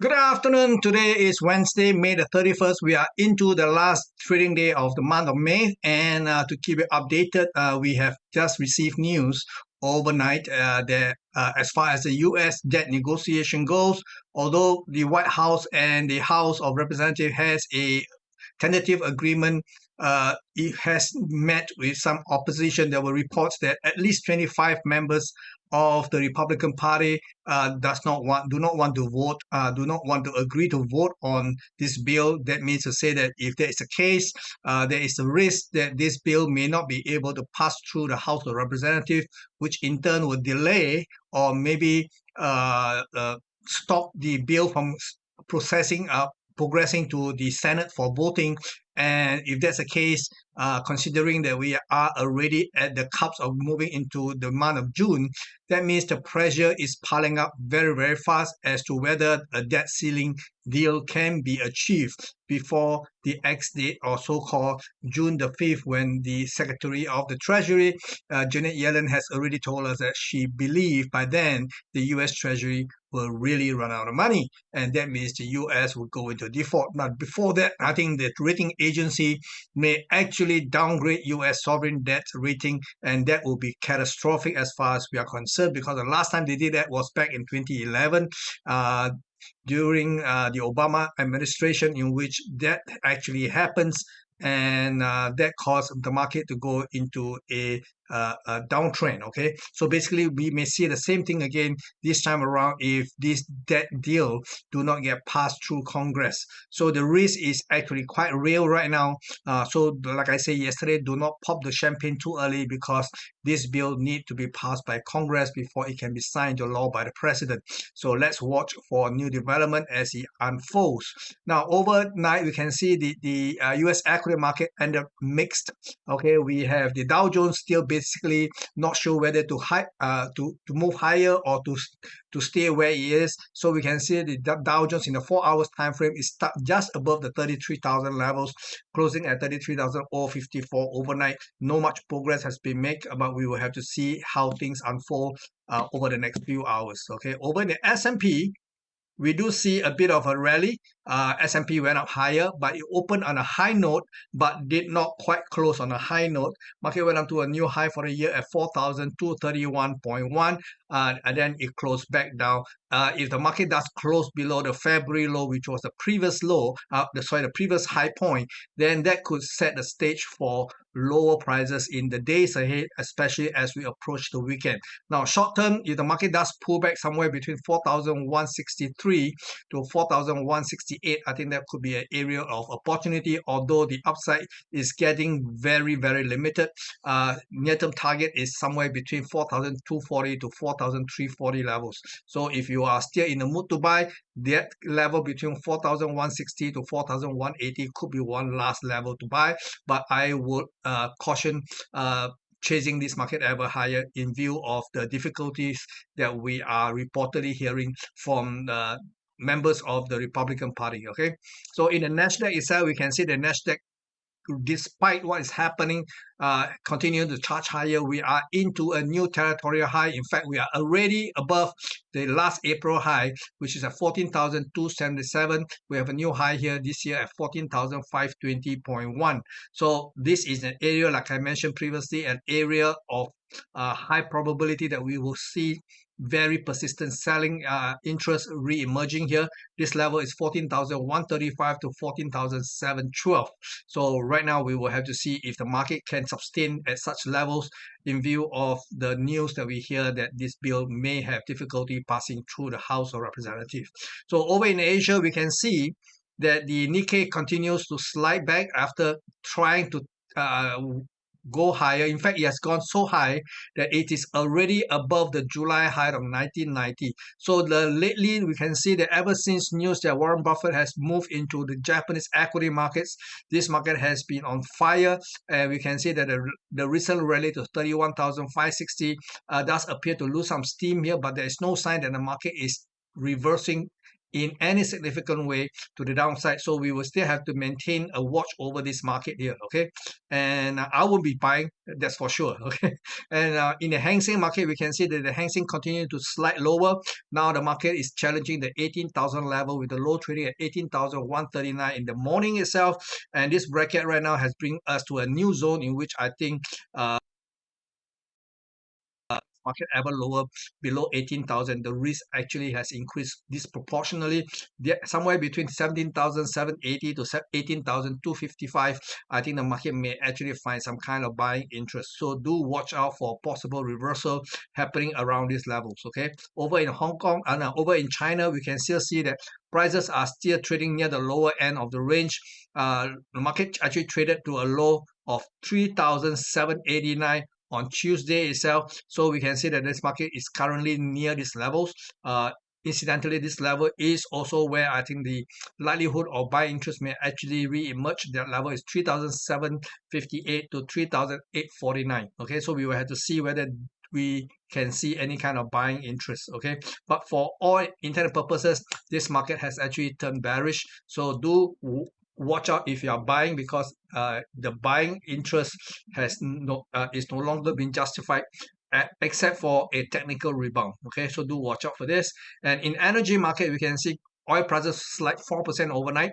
Good afternoon. Today is Wednesday, May the 31st. We are into the last trading day of the month of May. And to keep it updated, we have just received news overnight that as far as the U.S. debt negotiation goes, although the White House and the House of Representatives has a tentative agreement. It has met with some opposition. There were reports that at least 25 members of the Republican Party do not want to vote, do not want to agree to vote on this bill. That means to say that if there is a case, there is a risk that this bill may not be able to pass through the House of Representatives, which in turn will delay or maybe stop the bill from processing progressing to the Senate for voting. And if that's the case, considering that we are already at the cusp of moving into the month of June, that means the pressure is piling up very, very fast as to whether a debt ceiling deal can be achieved before the X date, or so-called June the 5th, when the Secretary of the Treasury, Janet Yellen, has already told us that she believes by then the U.S. Treasury will really run out of money, and that means the U.S. will go into default. Now, before that, I think the rating agency may actually downgrade U.S. sovereign debt rating, and that will be catastrophic as far as we are concerned, because the last time they did that was back in 2011. During the Obama administration, in which that actually happens, and that caused the market to go into a downtrend. Okay, so basically we may see the same thing again this time around if this debt deal do not get passed through Congress. So the risk is actually quite real right now. So like I said yesterday, do not pop the champagne too early, because this bill need to be passed by Congress before it can be signed into law by the president. So let's watch for new development as it unfolds. Now, overnight we can see the U.S. equity market ended up mixed. Okay, we have the Dow Jones still basically not sure whether to move higher or to stay where it is. So we can see the Dow Jones in the 4 hours time frame is stuck just above the 33,000 levels, closing at 33,054 overnight. No much progress has been made, but we will have to see how things unfold over the next few hours. Okay, over the S&P, we do see a bit of a rally. S&P went up higher, but it opened on a high note, but did not quite close on a high note. Market went up to a new high for the year at 4,231.1, and then it closed back down. If the market does close below the February low, which was the previous low, the previous high point, then that could set the stage for lower prices in the days ahead, especially as we approach the weekend. Now, short term, if the market does pull back somewhere between 4,163 to 4,168, I think that could be an area of opportunity, although the upside is getting very, very limited. Near-term target is somewhere between 4,240 to 4,340 levels. So if you are still in the mood to buy, that level between 4,160 to 4,180 could be one last level to buy, but I would caution chasing this market ever higher in view of the difficulties that we are reportedly hearing from members of the Republican Party. Okay, so in the Nasdaq itself, we can see the Nasdaq, despite what is happening, continue to charge higher. We are into a new territorial high. In fact, we are already above the last April high, which is at 14,277. We have a new high here this year at 14,520.1. So this is an area, like I mentioned previously, an area of high probability that we will see very persistent selling interest re-emerging here. This level is 14,135 to 14,712. So right now we will have to see if the market can sustain at such levels in view of the news that we hear that this bill may have difficulty passing through the House of Representatives. So over in Asia, we can see that the Nikkei continues to slide back after trying to go higher. In fact, it has gone so high that it is already above the July high of 1990. So lately we can see that ever since news that Warren Buffett has moved into the Japanese equity markets, this market has been on fire, and we can see that the recent rally to 31,560 does appear to lose some steam here, but there is no sign that the market is reversing in any significant way to the downside. So we will still have to maintain a watch over this market here, okay? And I will be buying, that's for sure, okay? And in the Hang Seng market, we can see that the Hang Seng continue to slide lower. Now the market is challenging the 18,000 level with the low trading at 18,139 in the morning itself. And this bracket right now has bring us to a new zone in which I think market ever lower below 18,000, the risk actually has increased disproportionately. Somewhere between 17,780 to 18,255, I think the market may actually find some kind of buying interest. So do watch out for possible reversal happening around these levels, okay? Over in Hong Kong, over in China, we can still see that prices are still trading near the lower end of the range. The market actually traded to a low of 3,789 on Tuesday itself. So we can see that this market is currently near these levels. Incidentally, this level is also where I think the likelihood of buy interest may actually re-emerge. That level is 3,758 to 3,849. Okay, so we will have to see whether we can see any kind of buying interest, okay? But for all intended purposes, this market has actually turned bearish. So do watch out if you are buying, because the buying interest has is no longer been justified except for a technical rebound, okay? So do watch out for this. And in energy market, we can see oil prices slide 4% overnight,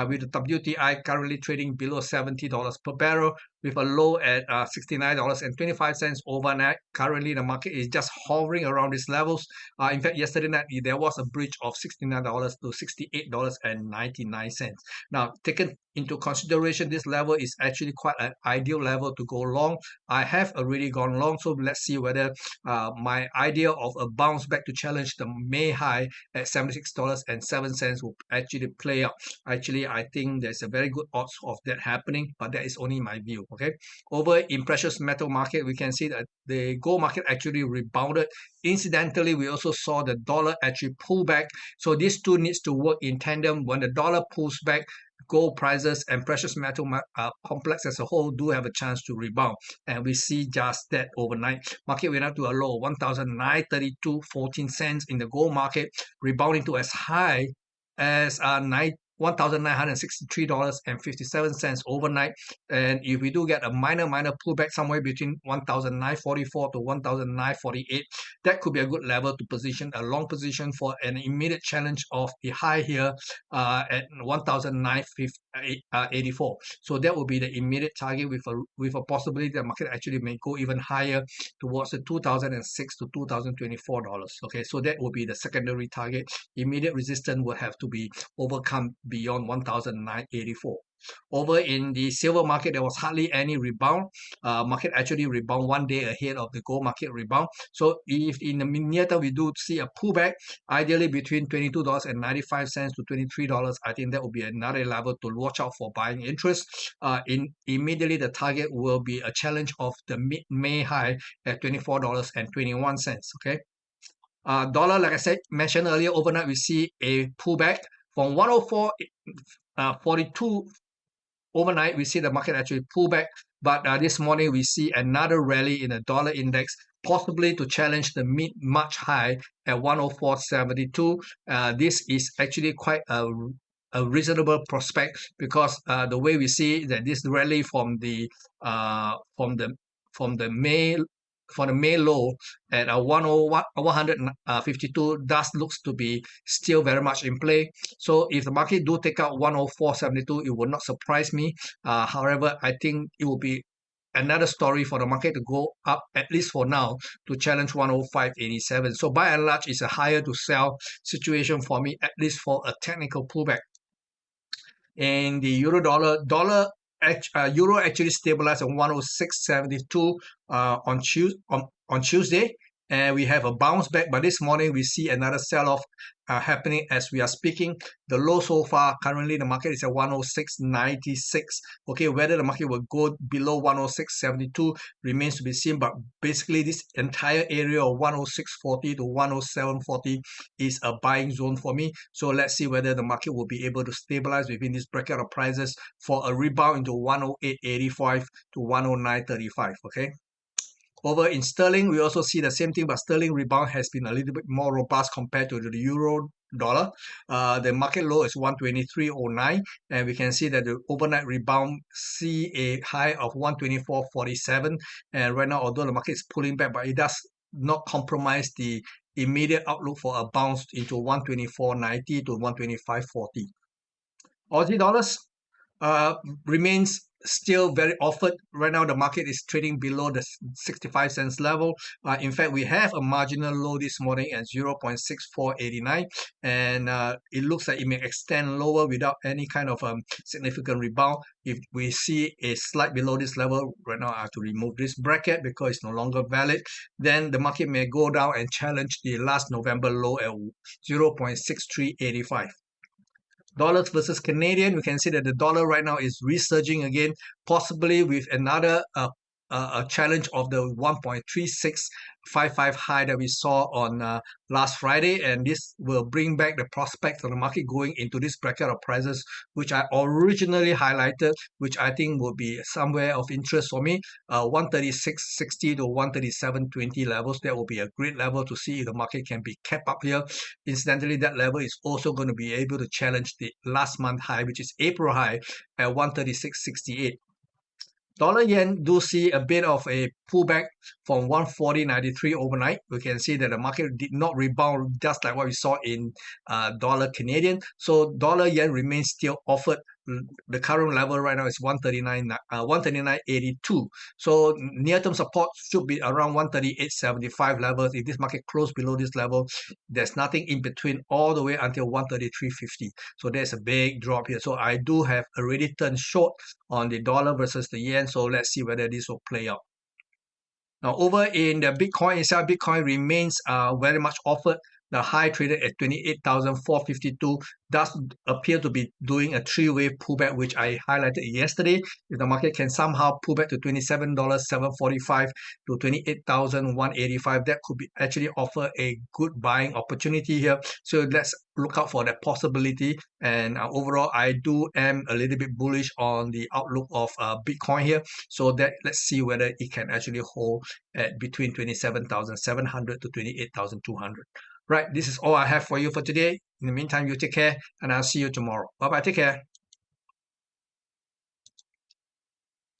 with the WTI currently trading below $70 per barrel, with a low at $69.25 overnight. Currently, the market is just hovering around these levels. In fact, yesterday night, there was a breach of $69 to $68.99. Now, taken into consideration, this level is actually quite an ideal level to go long. I have already gone long, so let's see whether my idea of a bounce back to challenge the May high at $76.07 will actually play out. Actually, I think there's a very good odds of that happening, but that is only my view, okay? Over in precious metal market, we can see that the gold market actually rebounded. Incidentally, we also saw the dollar actually pull back. So these two needs to work in tandem. When the dollar pulls back, gold prices and precious metal complex as a whole do have a chance to rebound, and we see just that overnight. Market went up to a low 1,932.14 cents in the gold market, rebounding to as high as $1,963.57 overnight. And if we do get a minor pullback somewhere between 1,944 to 1,948, that could be a good level to position a long position for an immediate challenge of the high here at 1,984. So that will be the immediate target, with a possibility the market actually may go even higher towards the 2006 to 2024 dollars. Okay, so that will be the secondary target. Immediate resistance will have to be overcome beyond 1,984. Over in the silver market, there was hardly any rebound. Market actually rebound 1 day ahead of the gold market rebound. So if in the near term we do see a pullback, ideally between $22.95 to $23, I think that will be another level to watch out for buying interest. Immediately the target will be a challenge of the mid-May high at $24.21. Okay. Dollar, like I mentioned earlier, overnight we see a pullback from 104.42. Overnight, we see the market actually pull back, but this morning we see another rally in the dollar index, possibly to challenge the mid-March high at 104.72. This is actually quite a reasonable prospect, because the way we see that this rally from the May low at 152 does looks to be still very much in play. So if the market do take out 104.72, it will not surprise me. However, I think it will be another story for the market to go up, at least for now, to challenge 105.87. So by and large, it's a higher to sell situation for me, at least for a technical pullback. And the euro dollar euro actually stabilized at 106.72 on Tuesday, and we have a bounce back. But this morning we see another sell-off happening as we are speaking. The low so far, currently the market is at 106.96. Okay, whether the market will go below 106.72 remains to be seen, but basically this entire area of 106.40 to 107.40 is a buying zone for me. So let's see whether the market will be able to stabilize within this bracket of prices for a rebound into 108.85 to 109.35. Okay. Over in sterling, we also see the same thing, but sterling rebound has been a little bit more robust compared to the euro dollar. The market low is 123.09, and we can see that the overnight rebound see a high of 124.47. And right now, although the market is pulling back, but it does not compromise the immediate outlook for a bounce into 124.90 to 125.40. Aussie dollars uh, remains still very offered. Right now, the market is trading below the 65 cents level. In fact, we have a marginal low this morning at 0.6489, and it looks like it may extend lower without any kind of significant rebound. If we see a slight below this level, right now I have to remove this bracket because it's no longer valid, then the market may go down and challenge the last November low at 0.6385. Dollars versus Canadian, we can see that the dollar right now is resurging again, possibly with another a challenge of the 1.3655 high that we saw on last Friday, and this will bring back the prospect of the market going into this bracket of prices, which I originally highlighted, which I think will be somewhere of interest for me. 136.60 to 137.20 levels, that will be a great level to see if the market can be kept up here. Incidentally, that level is also going to be able to challenge the last month high, which is April high at 136.68. Dollar yen do see a bit of a pullback from 140.93 overnight. We can see that the market did not rebound just like what we saw in dollar Canadian. So dollar yen remains still offered. The current level right now is 139.82. So near-term support should be around 138.75 levels. If this market close below this level, there's nothing in between all the way until 133.50. So there's a big drop here. So I do have already turned short on the dollar versus the yen. So let's see whether this will play out. Now, over in the Bitcoin itself, Bitcoin remains very much offered. The high traded at 28,452 does appear to be doing a three-way pullback, which I highlighted yesterday. If the market can somehow pull back to $27,745 to 28,185, that could be actually offer a good buying opportunity here. So let's look out for that possibility. And overall, I do am a little bit bullish on the outlook of Bitcoin here. So that let's see whether it can actually hold at between 27,700 to 28,200. Right, this is all I have for you for today. In the meantime, you take care, and I'll see you tomorrow. Bye-bye. Take care.